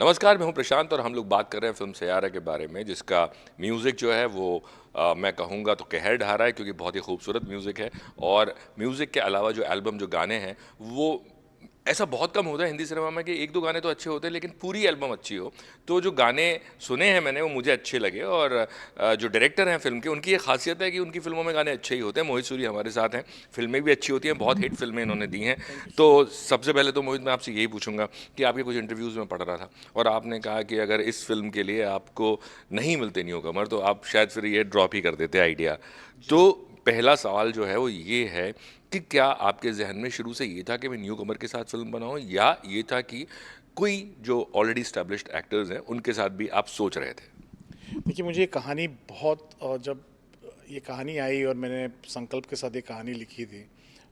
नमस्कार, मैं हूं प्रशांत और हम लोग बात कर रहे हैं फ़िल्म सैयारा के बारे में, जिसका म्यूज़िक जो है वो मैं कहूँगा तो कहर ढा रहा है क्योंकि बहुत ही खूबसूरत म्यूज़िक है। और म्यूज़िक के अलावा जो एल्बम जो गाने हैं वो ऐसा बहुत कम होता है हिंदी सिनेमा में कि 1-2 गाने तो अच्छे होते हैं लेकिन पूरी एल्बम अच्छी हो। तो जो गाने सुने हैं मैंने वो मुझे अच्छे लगे। और जो डायरेक्टर हैं फ़िल्म के, उनकी ये ख़ासियत है कि उनकी फ़िल्मों में गाने अच्छे ही होते हैं। मोहित सूरी हमारे साथ हैं, फ़िल्में भी अच्छी होती हैं, बहुत हिट फ़िल्में इन्होंने दी हैं। थैंक यू तो सो मच। सबसे पहले तो मोहित, मैं आपसे यही पूछूंगा कि आपके कुछ इंटरव्यूज़ में पढ़ रहा था और आपने कहा कि अगर इस फ़िल्म के लिए आपको नहीं मिलते न्यू कमर तो आप शायद फिर ये ड्रॉप ही कर देते आइडिया। जी। तो पहला सवाल जो है वो ये है कि क्या आपके जहन में शुरू से ये था कि मैं न्यू कमर के साथ फिल्म बनाऊं, या ये था कि कोई जो ऑलरेडी स्टैब्लिश्ड एक्टर्स हैं उनके साथ भी आप सोच रहे थे? देखिए, मुझे ये कहानी बहुत जब ये कहानी आई और मैंने संकल्प के साथ ये कहानी लिखी थी,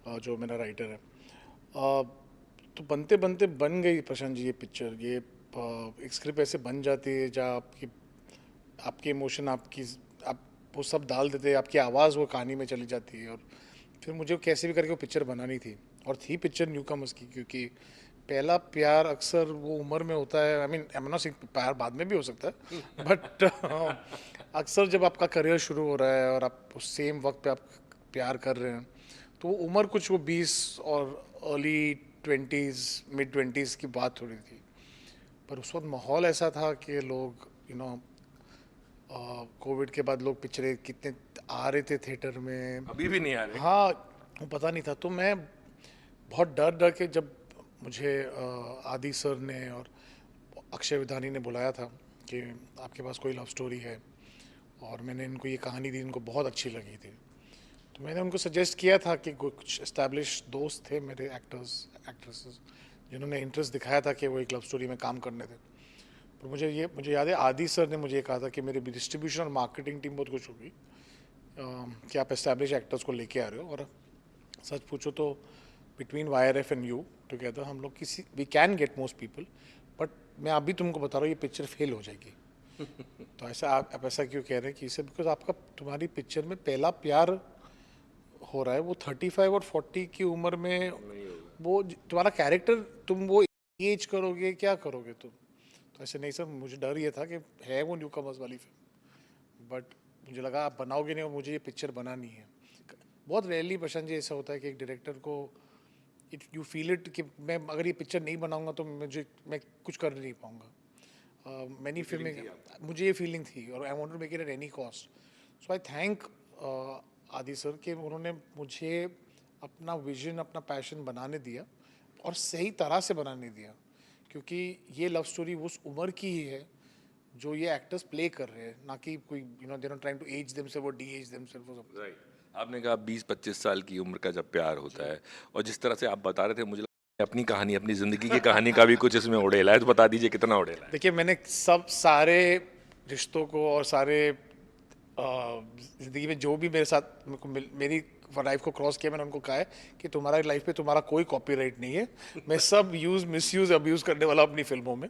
जो मेरा राइटर है, तो बनते बनते बन गई प्रशांत जी ये पिक्चर। ये एक स्क्रिप्ट ऐसे बन जाती है जहाँ आपकी आपके इमोशन, आप वो सब डाल देते हैं, आपकी आवाज़ वो कहानी में चली जाती है। और फिर मुझे कैसे भी करके वो पिक्चर बनानी थी, और थी पिक्चर न्यू कमर्स की, क्योंकि पहला प्यार अक्सर वो उम्र में होता है। I mean I am not saying प्यार बाद में भी हो सकता है, बट अक्सर जब आपका करियर शुरू हो रहा है और आप उस सेम वक्त पे आप प्यार कर रहे हैं, तो वो उम्र कुछ वो 20 और अर्ली ट्वेंटीज़, मिड ट्वेंटीज़ की बात हो रही थी। पर उस वक्त माहौल ऐसा था कि लोग कोविड के बाद लोग पिक्चरें कितने आ रहे थे थिएटर में। अभी भी नहीं आ रहे? हाँ, वो पता नहीं था। तो मैं बहुत डर डर के, जब मुझे आदि सर ने और अक्षय विधानी ने बुलाया था कि आपके पास कोई लव स्टोरी है, और मैंने इनको ये कहानी दी, इनको बहुत अच्छी लगी थी, तो मैंने उनको सजेस्ट किया था कि कुछ एस्टैब्लिश दोस्त थे मेरे, एक्टर्स एक्ट्रेसेस, जिन्होंने इंटरेस्ट दिखाया था कि वो एक लव स्टोरी में काम करने थे। पर मुझे याद है, आदि सर ने मुझे ये कहा था कि मेरी डिस्ट्रीब्यूशन और मार्केटिंग टीम बहुत खुश होगी कि आप एस्टैब्लिश एक्टर्स को लेके आ रहे हो। और सच पूछो तो between Y R F and you together हम लोग किसी we can get most people, but मैं अभी तुमको बता रहा हूँ ये पिक्चर फेल हो जाएगी। तो ऐसा आप ऐसा क्यों कह रहे हैं कि इसे, बिकॉज आपका तुम्हारी पिक्चर में पहला प्यार हो रहा है, वो 35 और 40 की उम्र में। नहीं होगा। वो तुम्हारा कैरेक्टर, तुम वो एज करोगे, क्या करोगे तुम? तो ऐसे नहीं सर, मुझे डर ये था कि है वो न्यू कमर्स वाली फिल्म, बट मुझे लगा आप बनाओगे नहीं और मुझे ये पिक्चर बनानी है। बहुत रेयरली प्रशांत जी ऐसा होता है कि एक डायरेक्टर को इट यू फील इट कि मैं अगर ये पिक्चर नहीं बनाऊंगा तो मैं कुछ कर नहीं पाऊंगा। मैंने ये फीलिंग फिल्में, थी आपको? मुझे ये फीलिंग थी और I want to make it at any cost. So I thank Adi sir कि उन्होंने मुझे अपना विजन, अपना पैशन बनाने दिया, और सही तरह से बनाने दिया, क्योंकि ये लव स्टोरी उस उम्र की ही है जो ये एक्टर्स प्ले कर रहे हैं, ना कि कोई they not trying to age themselves और डी एज देमसेल्फ वो सब। राइट। आपने कहा 20-25 साल की उम्र का जब प्यार होता है, और जिस तरह से आप बता रहे थे मुझे लगा अपनी कहानी, अपनी जिंदगी की कहानी का भी कुछ इसमें उड़ेला है, तो बता दीजिए कितना उड़ेला है? देखिए, मैंने सब सारे रिश्तों को और सारे ज़िंदगी में जो भी मेरे साथ मेरी लाइफ को क्रॉस किया, मैंने उनको कहा है कि तुम्हारा लाइफ पे तुम्हारा कोई कॉपीराइट नहीं है। मैं सब यूज़, मिसयूज़, अब्यूज़ करने वाला अपनी फिल्मों में,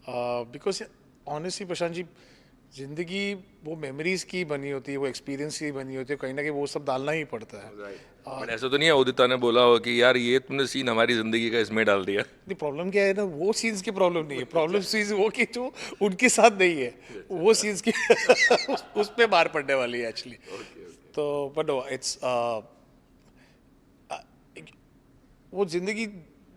बिकॉज ऑनेस्टली प्रशांत जी, ज़िंदगी वो मेमोरीज की बनी होती है, वो एक्सपीरियंस की बनी होती है, कहीं ना कहीं वो सब डालना ही पड़ता है। राइट। बट ऐसा तो नहीं है उदिता ने बोला हो कि यार ये तुमने सीन हमारी जिंदगी का इसमें डाल दिया? नहीं, प्रॉब्लम क्या है ना, वो सीन्स की प्रॉब्लम नहीं है, प्रॉब्लम सीन्स वो कि जो उनके साथ नहीं है, वो सीन्स की उस पे मार पड़ने वाली है एक्चुअली। Okay, okay. तो बट इट्स वो जिंदगी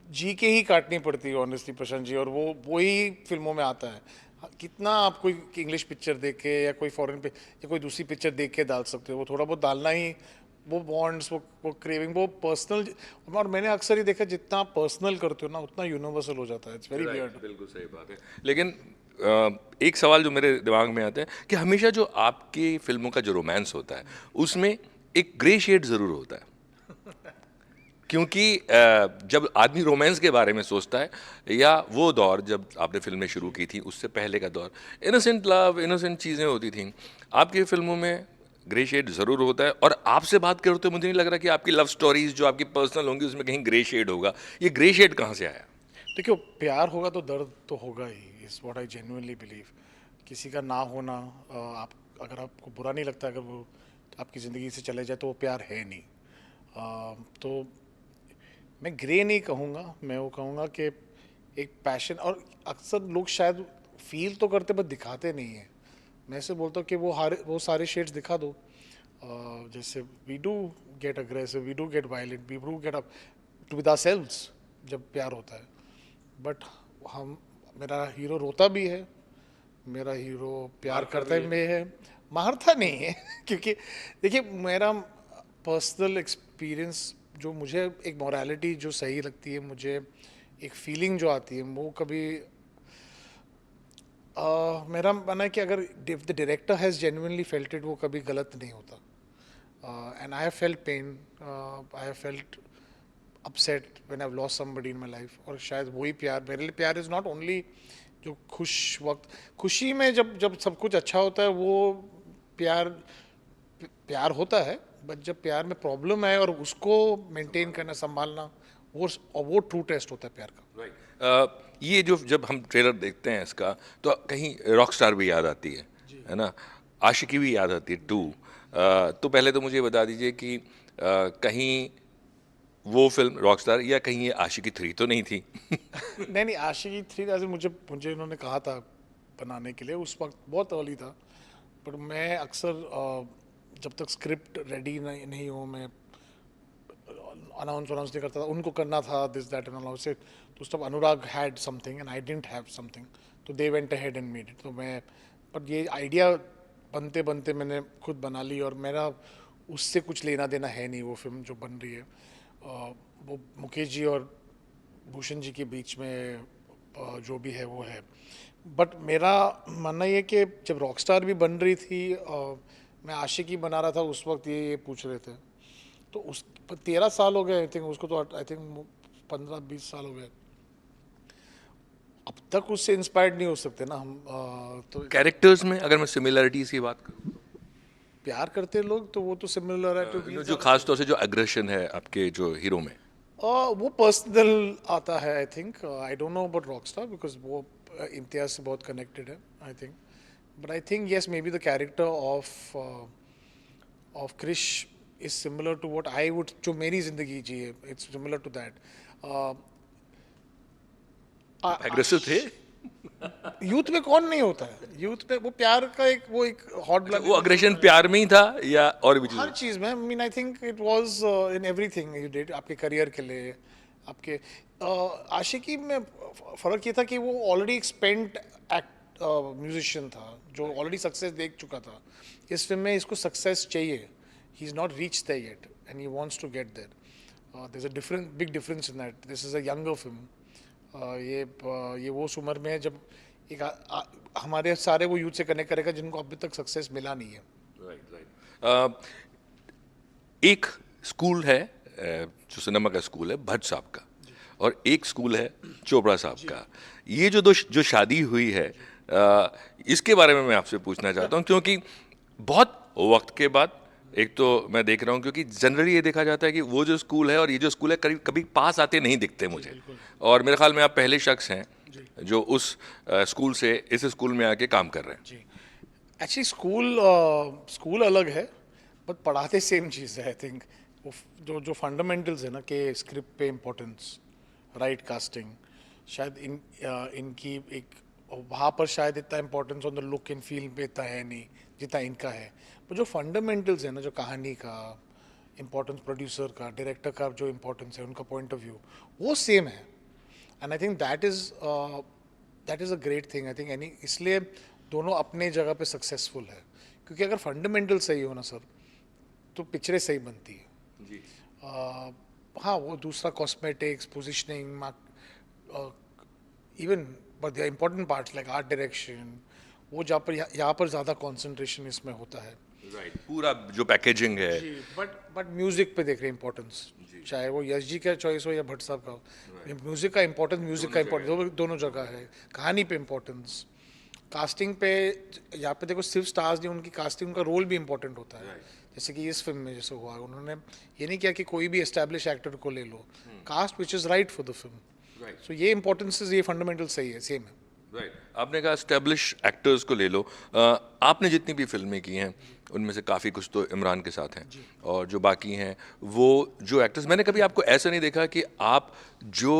जी के ही काटनी पड़ती है ऑनेस्टली प्रशांत जी, और वो ही फिल्मों में आता है। कितना आप कोई इंग्लिश पिक्चर देख के या कोई फॉरेन पे या कोई दूसरी पिक्चर देख के डाल सकते हो, वो थोड़ा बहुत डालना ही, वो बॉन्ड्स, वो क्रेविंग, वो पर्सनल। और मैंने अक्सर ही देखा, जितना आप पर्सनल करते हो ना उतना यूनिवर्सल हो जाता है। It's very right, weird. बिल्कुल सही बात है। लेकिन एक सवाल जो मेरे दिमाग में आता है कि हमेशा जो आपकी फिल्मों का जो रोमांस होता है उसमें एक ग्रे शेड जरूर होता है, क्योंकि जब आदमी रोमांस के बारे में सोचता है, या वो दौर जब आपने फिल्में शुरू की थी उससे पहले का दौर, इनोसेंट लव, इनोसेंट चीज़ें होती थी। आपकी फिल्मों में ग्रे शेड ज़रूर होता है, और आपसे बात करते मुझे नहीं लग रहा कि आपकी लव स्टोरीज जो आपकी पर्सनल होंगी उसमें कहीं ग्रे शेड होगा। ये ग्रे शेड कहाँ से आया? देखियो, प्यार होगा तो दर्द तो होगा ही, is what I genuinely believe. किसी का ना होना, आप अगर आपको बुरा नहीं लगता, अगर वो आपकी ज़िंदगी से चले जाए, तो वो प्यार है नहीं। तो मैं ग्रे नहीं कहूँगा, मैं वो कहूँगा कि एक पैशन, और अक्सर लोग शायद फील तो करते बट दिखाते नहीं है। मैं ऐसे बोलता हूँ कि वो सारे शेड्स दिखा दो। जैसे we do get aggressive, we do get violent, we do get up to with ourselves जब प्यार होता है। बट हम मेरा हीरो रोता भी है, मेरा हीरो प्यार करता भी है, मारता नहीं है क्योंकि देखिए मेरा पर्सनल एक्सपीरियंस, जो मुझे एक मोरालिटी जो सही लगती है, मुझे एक फीलिंग जो आती है, वो कभी मेरा मानना है कि अगर the director has genuinely felt it, वो कभी गलत नहीं होता। And I have felt pain, I have felt upset when I have lost somebody in my life. और शायद वही प्यार मेरे लिए, प्यार इज़ नॉट ओनली जो खुशी में जब जब सब कुछ अच्छा होता है वो प्यार प्यार होता है। बट जब प्यार में प्रॉब्लम है और उसको मेंटेन करना, संभालना, वो ट्रू टेस्ट होता है प्यार का। ये जो जब हम ट्रेलर देखते हैं इसका, तो कहीं रॉक स्टार भी याद आती है ना, आशिकी भी याद आती है 2। तो पहले तो मुझे बता दीजिए कि कहीं वो फिल्म रॉकस्टार या कहीं ये आशिकी 3 तो नहीं थी? नहीं नहीं, आशिकी 3 ऐसे मुझे मुझे इन्होंने कहा था बनाने के लिए, उस वक्त बहुत अर्ली था। पर मैं अक्सर जब तक स्क्रिप्ट रेडी नहीं हो, मैं अनाउंस नहीं करता था। उनको करना था दिस दैट एंड ऑल से, तो तब Anurag had something and I didn't have something, तो they went ahead and made it. तो मैं, पर ये आइडिया बनते बनते मैंने खुद बना ली, और मेरा उससे कुछ लेना देना है नहीं। वो फिल्म जो बन रही है वो मुकेश जी और भूषण जी के बीच में जो भी है वो है। बट मेरा मानना ये कि जब रॉकस्टार भी बन रही थी, मैं आशिकी बना रहा था उस वक्त, ये पूछ रहे थे, तो उस 13 साल हो गए आई थिंक उसको, तो आई थिंक 15-20 साल हो गए। अब तक उससे इंस्पायर्ड नहीं हो सकते ना हम। तो कैरेक्टर्स में अगर मैं सिमिलरिटीज की बात करूँ, प्यार करते लोग तो वो तो सिमिलर है टू जो खास तौर से जो एग्रेशन है आपके जो हीरो में, वो पर्सनल आता है I think. I don't know about Rockstar because वो इम्तियाज से बहुत कनेक्टेड है I think. But I think yes, maybe the character of Krish is similar to what I would, जो मेरी जिंदगी जी है, it's similar to that. Aggressive थे? यूथ में कौन नहीं होता है, यूथ में वो प्यार का एक हॉट ब्लड, वो अग्रेशन प्यार में ही था या और भी हर चीज़? चीज़ में। I mean I think it was in everything you did, आपके करियर के लिए, आपके आशिकी में फ़र्क ये था कि वो ऑलरेडी एक स्पेंट एक्ट म्यूजिशियन था जो ऑलरेडी सक्सेस देख चुका था। इस फिल्म में इसको सक्सेस चाहिए, he is not reach there yet and he wants to get there. There is a big difference in that. This is a younger film. ये वो उस उम्र में है जब हमारे सारे वो यूथ से कनेक्ट करेगा जिनको अभी तक सक्सेस मिला नहीं है। Right right. एक स्कूल है जो सिनेमा का स्कूल है भट्ट साहब का, और एक स्कूल है चोपड़ा साहब का। ये जो शादी हुई है, इसके बारे में मैं आपसे पूछना चाहता हूँ, क्योंकि बहुत वक्त के बाद, एक तो मैं देख रहा हूँ, क्योंकि जनरली ये देखा जाता है कि वो जो स्कूल है और ये जो स्कूल है कभी कभी पास आते नहीं दिखते मुझे, और मेरे ख्याल में आप पहले शख्स हैं जो उस स्कूल से इस स्कूल में आके काम कर रहे हैं। जी, एक्चुअली स्कूल अलग है बट पढ़ाते सेम चीज़ है आई थिंक। वो जो फंडामेंटल्स है ना, कि स्क्रिप्ट पे इम्पोर्टेंस, राइट कास्टिंग, शायद इनकी एक वहाँ पर शायद इतना importance on the look and feel पे इतना है नहीं जितना इनका है। पर जो फंडामेंटल्स है ना, जो कहानी का इम्पोर्टेंस, प्रोड्यूसर का, डायरेक्टर का जो इम्पोर्टेंस है, उनका पॉइंट ऑफ व्यू वो सेम है। And I think that is a great thing I think any. इसलिए दोनों अपने जगह पे सक्सेसफुल है, क्योंकि अगर फंडामेंटल सही हो ना सर, तो पिक्चरें सही बनती है। जी। हाँ, वो दूसरा cosmetics, positioning, even but the important parts like art direction, वो जहाँ पर यहाँ पर ज़्यादा कंसंट्रेशन इसमें होता है। राइट, पूरा जो पैकेजिंग है। बट म्यूजिक पे देख रहे हैं इंपॉर्टेंस, चाहे वो यश जी का चॉइस हो या भट्ट साहब का हो। म्यूजिक का इम्पोर्टेंस दोनों जगह है। कहानी पे इम्पोर्टेंस, कास्टिंग पे, यहाँ पे देखो सिर्फ स्टार्स नहीं, उनकी कास्टिंग, उनका रोल भी इम्पोर्टेंट होता है। जैसे कि इस फिल्म में जैसे हुआ, उन्होंने ये नहीं किया कि कोई भी एस्टैब्लिश एक्टर को ले लो, cast which is right for the film. So ये इंपॉर्टेंस, ये फंडामेंटल सही है, सेम है। राइट, आपने कहा स्टेब्लिश एक्टर्स को ले लो। आपने जितनी भी फिल्में की हैं उनमें से काफ़ी कुछ तो इमरान के साथ हैं, और जो बाकी हैं वो जो एक्टर्स, मैंने कभी आपको ऐसा नहीं देखा कि आप जो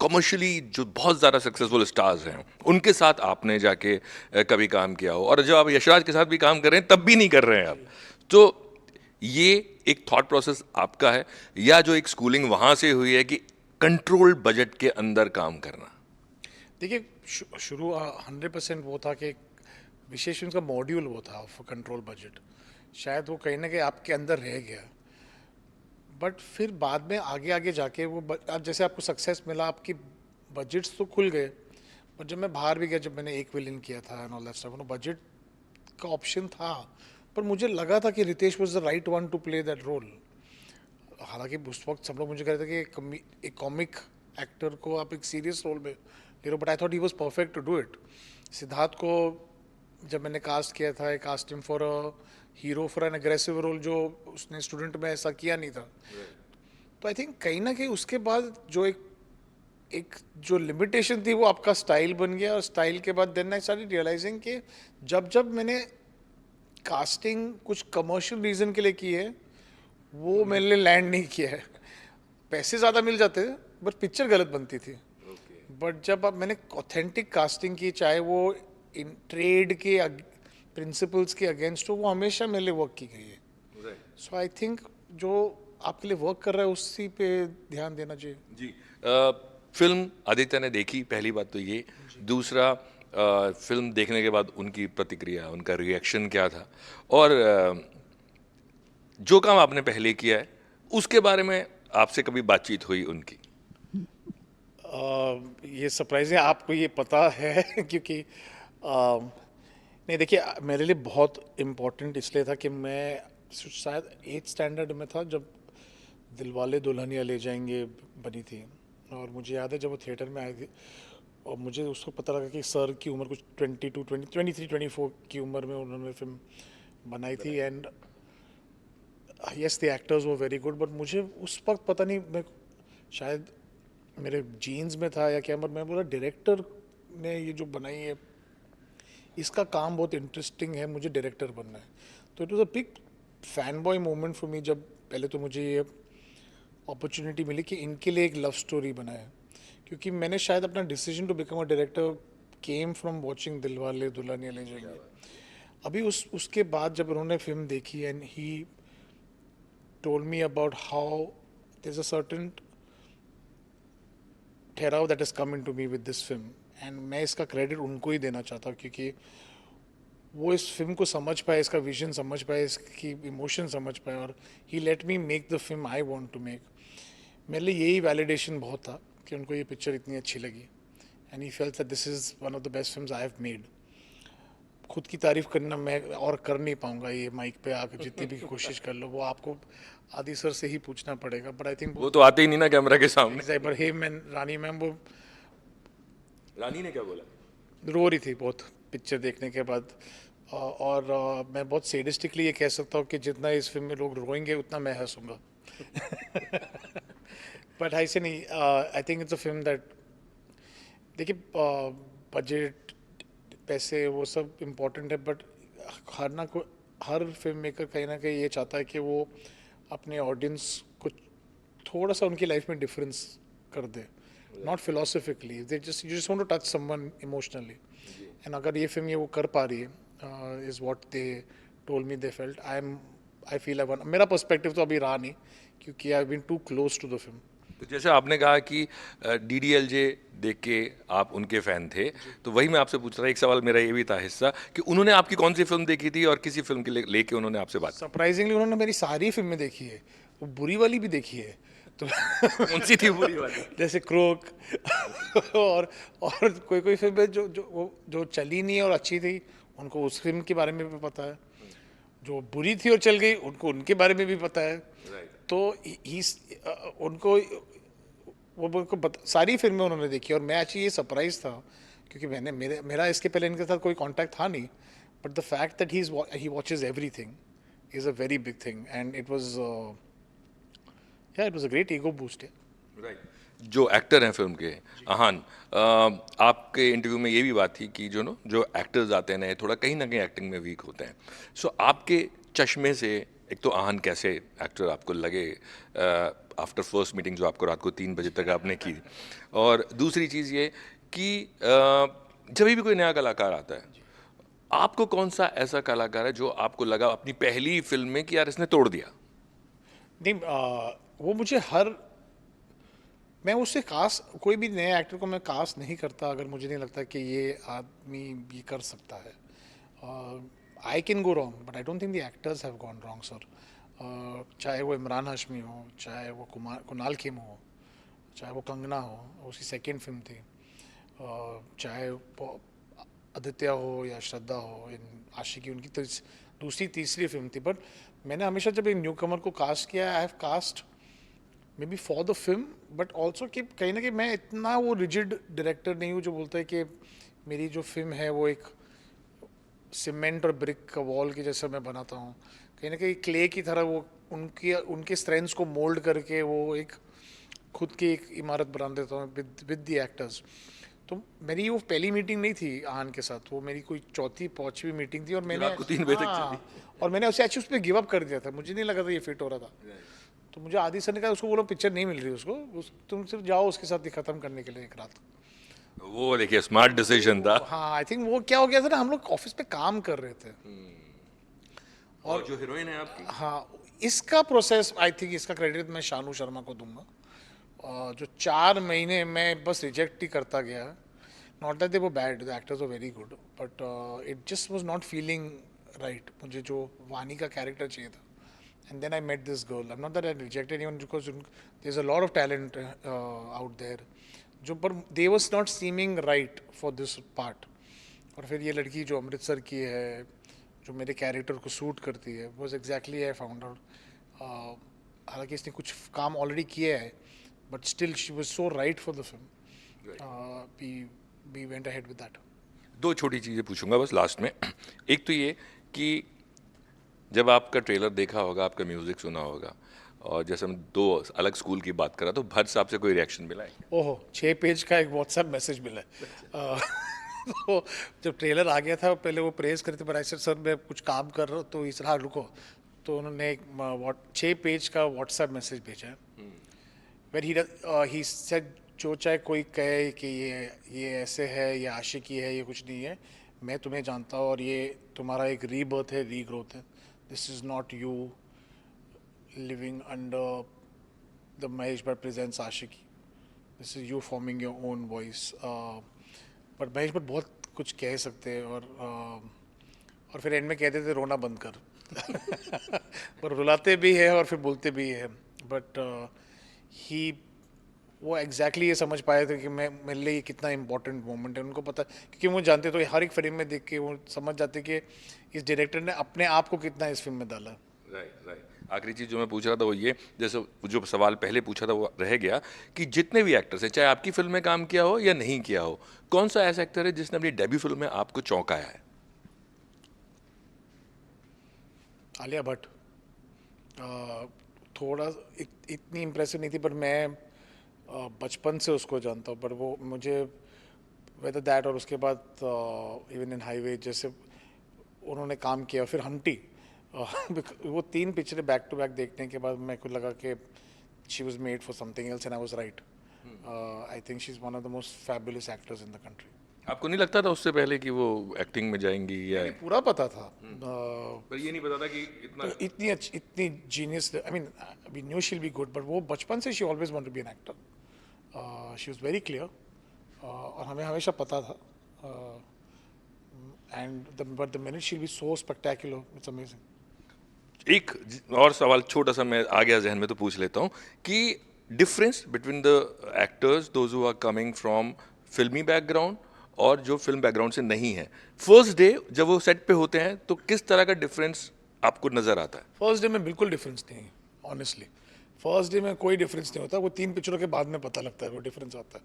कमर्शियली जो बहुत ज़्यादा सक्सेसफुल स्टार्स हैं उनके साथ आपने जाके कभी काम किया हो, और जब आप यशराज के साथ भी काम कर रहे हैं तब भी नहीं कर रहे हैं आप। तो ये एक थॉट प्रोसेस आपका है, या जो एक स्कूलिंग वहाँ से हुई है कि कंट्रोल्ड बजट के अंदर काम करना? देखिए, शुरू 100% वो था कि विशेष उनका मॉड्यूल वो था फॉर कंट्रोल बजट, शायद वो कहीं ना कहीं आपके अंदर रह गया। बट फिर बाद में आगे आगे जाके वो अब जैसे आपको सक्सेस मिला, आपकी बजट्स तो खुल गए। बट जब मैं बाहर भी गया, जब मैंने एक विलन किया था and all that stuff, budget का ऑप्शन था, पर मुझे लगा था कि Ritesh was the right one to play that role. हालांकि उस वक्त सब लोग मुझे कह रहे थे कि एक कॉमिक एक्टर को आप एक सीरियस रोल में ले रहे हो, but I thought he was perfect to do it. Siddharth को जब मैंने कास्ट किया था, cast him for a hero for an aggressive role, जो उसने स्टूडेंट में ऐसा किया नहीं था। तो आई थिंक कहीं ना कहीं उसके बाद जो एक एक जो लिमिटेशन थी वो आपका स्टाइल बन गया, और स्टाइल के बाद देन आई स्टार्टेड रियलाइजिंग कि जब जब मैंने कास्टिंग कुछ कमर्शियल रीजन के लिए की है, वो मेरे लिए लैंड नहीं किया है। पैसे ज़्यादा मिल जाते थे बट पिक्चर गलत बनती थी। बट जब अब मैंने ऑथेंटिक कास्टिंग की, चाहे वो इन ट्रेड के प्रिंसिपल्स के अगेंस्ट हो, वो हमेशा मेरे लिए वर्क की गई है। सो आई थिंक जो आपके लिए वर्क कर रहा है उसी पे ध्यान देना चाहिए। जी। फिल्म आदित्य ने देखी, पहली बात तो ये। दूसरा, फिल्म देखने के बाद उनकी प्रतिक्रिया, उनका रिएक्शन क्या था, और जो काम आपने पहले किया है उसके बारे में आपसे कभी बातचीत हुई उनकी? ये सरप्राइजिंग आपको ये पता है क्योंकि नहीं, देखिए, मेरे लिए बहुत इम्पोर्टेंट इसलिए था कि मैं शायद 8th स्टैंडर्ड में था जब दिलवाले दुल्हनिया ले जाएंगे बनी थी। और मुझे याद है जब वो थिएटर में आई थी, और मुझे उसको पता लगा कि सर की उम्र कुछ 23-24 की उम्र में उन्होंने फिल्म बनाई थी। एंड यस, द एक्टर्स वो वेरी गुड, बट मुझे उस वक्त पता नहीं, मैं शायद मेरे जीन्स में था या क्या, बट मैं बोला डायरेक्टर ने ये जो बनाई है इसका काम बहुत इंटरेस्टिंग है, मुझे डायरेक्टर बनना है। तो it was a big fan boy moment for me, जब पहले तो मुझे ये अपॉर्चुनिटी मिली कि इनके लिए एक लव स्टोरी बनाए। क्योंकि मैंने शायद अपना decision to become a director came from watching Dilwale Dulhania Le Jayenge. अभी उसके बाद जब उन्होंने फिल्म देखी and he told me about how there is a certain ठहराव that is come into me with this film, and मैं इसका क्रेडिट उनको ही देना चाहता हूँ, क्योंकि वो इस फिल्म को समझ पाए, इसका विजन समझ पाए, इसकी इमोशन समझ पाए, और he let me make the film I want to make. मेरे लिए यही वैलिडेशन बहुत था कि उनको ये पिक्चर इतनी अच्छी लगी, and he felt that this is one of the best films I have made. खुद की तारीफ करना मैं और कर नहीं पाऊंगा ये माइक पे आकर, जितनी भी कोशिश कर लो, वो आपको आदि सर से ही पूछना पड़ेगा। बट आई थिंक वो तो आते ही नहीं ना कैमरा के सामने। पर हे मैन, रानी मैम वो रानी ने क्या बोला? रो रही थी बहुत पिक्चर देखने के बाद। और मैं बहुत सेडिस्टिकली ये कह सकता हूँ कि जितना इस फिल्म में लोग रोएंगे उतना मैं हंसूंगा। बट ऐसे नहीं, I think it's a film that, देखिए, बजट, पैसे वो सब इम्पोर्टेंट है, बट हर फिल्म मेकर कहीं ना कहीं ये चाहता है कि वो अपने ऑडियंस को थोड़ा सा उनकी लाइफ में डिफरेंस कर दे, not philosophically, they just you just want to touch someone emotionally. And अगर ये फिल्म ये वो कर पा रही है, is what they told me they felt, I feel मेरा पर्सपेक्टिव तो अभी रहा नहीं, क्योंकि I have been too close to the film. तो जैसे आपने कहा कि डीडीएलजे देख के आप उनके फैन थे, तो वही मैं आपसे पूछ रहा था, एक सवाल मेरा ये भी था हिस्सा कि उन्होंने आपकी कौन सी फिल्म देखी थी और किसी फिल्म के लेके उन्होंने आपसे बात सरप्राइजिंगली उन्होंने मेरी सारी फिल्में देखी है, वो बुरी वाली भी देखी है। तो कौन सी थी बुरी वाली? जैसे क्रोक और कोई कोई फिल्में जो चली नहीं और अच्छी थी, उनको उस फिल्म के बारे में भी पता है। जो बुरी थी और चल गई, उनको उनके बारे में भी पता है। तो उनको सारी फिल्में उन्होंने देखी, और मैं एक्चुअली ये सरप्राइज था क्योंकि मेरा इसके पहले इनके साथ कोई कांटेक्ट था नहीं, but the fact that he watches everything is a very big thing, and it was it was a great ego boost. Right. जो एक्टर हैं फिल्म के, आहान, आपके इंटरव्यू में ये भी बात थी कि जो एक्टर्स आते हैं नए, थोड़ा कहीं ना कहीं एक्टिंग में वीक होते हैं। सो आपके चश्मे से एक तो आहान कैसे एक्टर आपको लगे आफ्टर फर्स्ट मीटिंग जो आपको रात को 3 बजे तक आपने की, और दूसरी चीज़ ये कि जब भी कोई नया कलाकार आता है, आपको कौन सा ऐसा कलाकार है जो आपको लगा अपनी पहली फिल्म में कि यार इसने तोड़ दिया? नहीं, वो मुझे हर मैं उससे कास्ट, कोई भी नए एक्टर को मैं कास्ट नहीं करता अगर मुझे नहीं लगता कि ये आदमी ये कर सकता है। I can go wrong but I don't think the actors have gone wrong sir. चाहे वो इमरान हाशमी हो, चाहे वो कुणाल खेम हो, चाहे वो कंगना हो, उसकी सेकेंड फिल्म थी, चाहे वो आदित्य हो या श्रद्धा हो, इन आशिकी उनकी तो दूसरी तीसरी फिल्म थी। बट मैंने हमेशा जब एक न्यू कमर को कास्ट किया, I have cast maybe for the film, but also कि कहीं ना कहीं मैं इतना वो रिजिड डायरेक्टर नहीं हूँ जो बोलता है कि मेरी जो फिल्म है वो एक सीमेंट और ब्रिक का वॉल की जैसा मैं बनाता हूँ। कहीं ना कहीं क्ले की तरह वो उनकी उनके स्ट्रेंथ्स को मोल्ड करके वो एक खुद की एक इमारत बना देता हूँ विद द एक्टर्स। तो मेरी वो पहली मीटिंग नहीं थी आहान के साथ, वो मेरी कोई चौथी पांचवी मीटिंग थी, और मैंने रात को 3 बजे तक चली। और मैंने उसे एक्चुअली उस पर गिव अप कर दिया था, मुझे नहीं लगा था ये फिट हो रहा था। तो मुझे आदि सर ने कहा उसको बोलो पिक्चर नहीं मिल रही उसको, तुम सिर्फ जाओ उसके साथ ही खत्म करने के लिए एक रात। वो देखिए स्मार्ट डिसीजन था। हाँ, आई थिंक वो क्या हो गया था ना, हम लोग ऑफिस पे काम कर रहे थे। और जो हीरोइन है आपकी, हाँ, इसका प्रोसेस आई थिंक इसका क्रेडिट मैं शानू शर्मा को दूंगा। जो 4 महीने मैं बस रिजेक्ट ही करता गया। नॉट दैट दे वो bad, the actors were very good, but it just was not feeling right. मुझे जो वानी का कैरेक्टर चाहिए था, and then I met this girl. I'm not that I rejected anyone because there's a lot of talent out there. जो पर they was not seeming right for this part. और फिर ये लड़की जो अमृतसर की है, जो मेरे कैरेक्टर को सूट करती है, was exactly I found out. हालांकि इसने कुछ काम ऑलरेडी किया है, but still she was so right for the film. We went ahead with that. दो छोटी चीज़ें पूछूंगा बस लास्ट में। एक तो ये कि जब आपका ट्रेलर देखा होगा, आपका म्यूजिक सुना होगा, और जैसे हम दो अलग स्कूल की बात करा, तो भट्ट साहब से कोई रिएक्शन मिला है? ओहो, 6 पेज का एक व्हाट्सएप मैसेज मिला है। तो जब ट्रेलर आ गया था पहले वो प्रेस करते, पर ऐसे सर मैं कुछ काम कर रहा हूँ तो इस हाँ रुको, तो उन्होंने एक 6 पेज का व्हाट्सएप मैसेज भेजा है। वेर ही सेड जो चाहे कोई कहे कि ये ऐसे है, ये आशिकी है, ये कुछ नहीं है, मैं तुम्हें जानता हूँ और ये तुम्हारा एक रीबर्थ है, रीग्रोथ है। This is not you living under the Mahesh Bhatt presents Aashiqui, this is you forming your own voice. But Mahesh Bhatt बहुत कुछ कह सकते हैं, और फिर एंड में कहते थे रोना बंद कर। पर रुलाते भी है और फिर बोलते भी है। बट ही वो एग्जैक्टली ये समझ पाए थे कि मैं मेरे लिए ये कितना इंपॉर्टेंट मोमेंट है। उनको पता, क्योंकि वो जानते तो हर एक फ्रेम में देख के वो समझ जाते कि इस डायरेक्टर ने अपने आप को कितना इस फिल्म में डाला। Right right. आखिरी चीज़ जो मैं पूछ रहा था वो ये, जैसे जो सवाल पहले पूछा था वो रह गया, कि जितने भी एक्टर्स हैं, चाहे आपकी फिल्म में काम किया हो या नहीं किया हो, कौन सा ऐसा एक्टर है जिसने अपनी डेब्यू फिल्म में आपको चौंकाया है? आलिया भट्ट थोड़ा इतनी इम्प्रेसिव नहीं थी, पर मैं बचपन से उसको जानता हूँ। पर वो मुझे वेदर दैट और उसके बाद इवन इन हाईवे जैसे उन्होंने काम किया, फिर हंटी, वो 3 पिक्चरें बैक टू बैक देखने के बाद मेरे को लगा कि she was made for something else and I was right. I think she is one of the most fabulous actors in the country. आपको नहीं लगता था उससे पहले कि वो एक्टिंग में जाएंगी या? पूरा पता था, पर ये नहीं पता था कि इतना इतनी अच्छी, इतनी genius. I mean we knew she will be good, but वो बचपन से she always wanted to be an actor. She was very clear, और हमें हमेशा पता था। And but the minute she will be so spectacular, it's amazing. एक और सवाल छोटा सा मैं आ गया जहन में तो पूछ लेता हूँ कि difference between the actors those who are coming from फिल्मी बैकग्राउंड और जो फिल्म बैकग्राउंड से नहीं है, फर्स्ट डे जब वो सेट पे होते हैं तो किस तरह का डिफरेंस आपको नजर आता है? फर्स्ट डे में बिल्कुल डिफरेंस नहीं है, ऑनेस्टली। फर्स्ट डे में कोई डिफरेंस नहीं होता, वो 3 पिक्चरों के बाद में पता लगता है वो डिफरेंस आता है।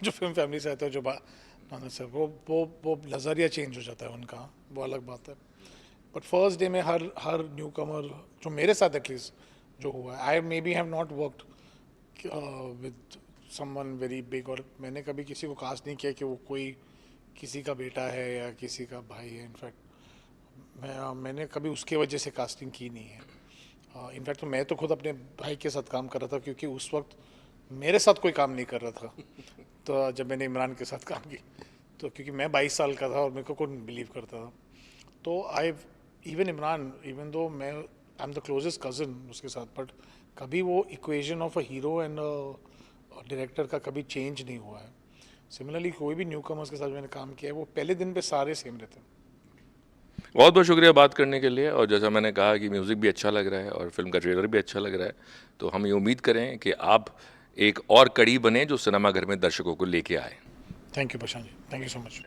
जो फिल्म फैमिली से आता है, जो ना सर वो नज़रिया चेंज हो जाता है उनका, वो अलग बात है। बट फर्स्ट डे में हर न्यू कमर जो मेरे साथ एटलीस्ट जो हुआ है, I maybe have not worked with someone very big, और मैंने कभी किसी को कास्ट नहीं किया कि वो कोई किसी का बेटा है या किसी का भाई है। इनफैक्ट मैंने कभी उसके वजह से कास्टिंग की नहीं है। इनफैक्ट तो मैं तो खुद अपने भाई के साथ काम कर रहा था, क्योंकि उस वक्त मेरे साथ कोई काम नहीं कर रहा था। तो जब मैंने इमरान के साथ काम की, तो क्योंकि मैं 22 साल का था और मेरे को कौन बिलीव करता था, तो I even Imran, even though मैं I am the closest cousin उसके साथ, बट कभी वो equation of a hero and director का कभी चेंज नहीं हुआ है। सिमिलरली कोई भी न्यू कमर्स के साथ मैंने काम किया है, वो पहले दिन पे सारे सेम रहते हैं। बहुत बहुत शुक्रिया बात करने के लिए। और जैसा मैंने कहा कि म्यूज़िक भी अच्छा लग रहा है और फिल्म का ट्रेलर भी अच्छा लग रहा है, तो हम ये उम्मीद करें कि आप एक और कड़ी बने जो सिनेमाघर में दर्शकों को लेके आए। Thank you Prashant ji, thank you so much.